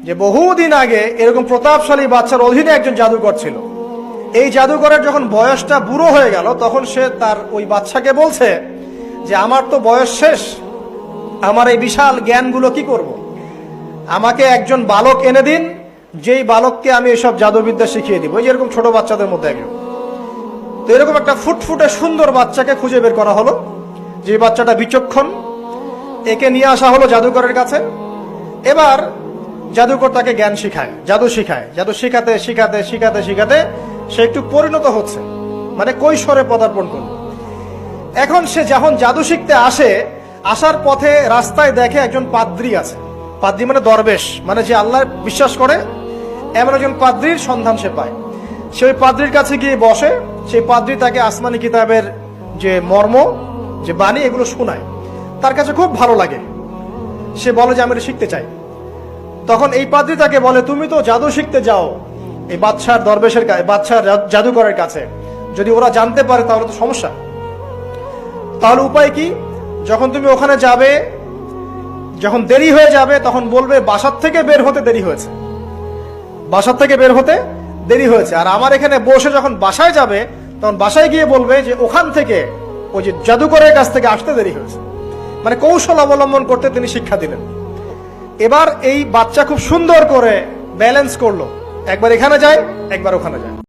যে বহুদিন আগে এরকম প্রতাপশালী বাচ্চার অধীনে একজন জাদুকর ছিল। এই জাদুকরের যখন বয়সটা বুড়ো হয়ে গেল, তখন সে তার ওই বাচ্চাকে বলছে যে আমার তো বয়স শেষ, আমার এই বিশাল জ্ঞানগুলো কি করব, আমাকে একজন বালক এনে দিন, যেই বালককে আমি এসব জাদুবিদ্যা শিখিয়ে দিব। যেরকম ছোট বাচ্চাদের মধ্যে একজন। তো এরকম একটা ফুটফুটে সুন্দর বাচ্চাকে খুঁজে বের করা হলো, যে বাচ্চাটা বিচক্ষণ। একে নিয়ে আসা হলো জাদুকরের কাছে। এবার জাদুকর তাকে জ্ঞান শিখায়, জাদু শিখায়। জাদু শিখাতে শিখাতে শিখাতে শিখাতে সে একটু পরিণত হচ্ছে, মানে কৈশোরে পদার্পণ করল। এখন সে যখন জাদু শিখতে আসে, আসার পথে রাস্তায় দেখে একজন পাদ্রী আছে। পাদ্রী মানে দরবেশ, মানে যে আল্লাহ বিশ্বাস করে, এমন একজন পাদ্রীর সন্ধান সে পায়। সে ওই পাদ্রীর কাছে গিয়ে বসে। সেই পাদ্রী তাকে আসমানি কিতাবের যে মর্ম, যে বাণী, এগুলো শোনায়। তার কাছে খুব ভালো লাগে। সে বলে যে আমি এটা শিখতে চাই। তখন এই পাদ্রী তাকে বলে, তুমি তো জাদু শিখতে যাও এই বাদশার দরবেশের কাছে, বাদশার জাদুকরের কাছে, যদি ওরা জানতে পারে তাহলে তো সমস্যা। তাহলে উপায় কি? যখন তুমি ওখানে যাবে, যখন দেরি হয়ে যাবে, তখন বলবে বাসার থেকে বের হতে দেরি হয়েছে, বাসার থেকে বের হতে দেরি হয়েছে। আর আমার এখানে বসে যখন বাসায় যাবে, তখন বাসায় গিয়ে বলবে যে ওখান থেকে, ওই যে জাদুকরের কাছ থেকে আসতে দেরি হয়েছে। মানে কৌশল অবলম্বন করতে তিনি শিক্ষা দিলেন। এবার এই বাচ্চা খুব সুন্দর করে ব্যালেন্স করলো, একবার এখানে যায়, একবার ওখানে যায়।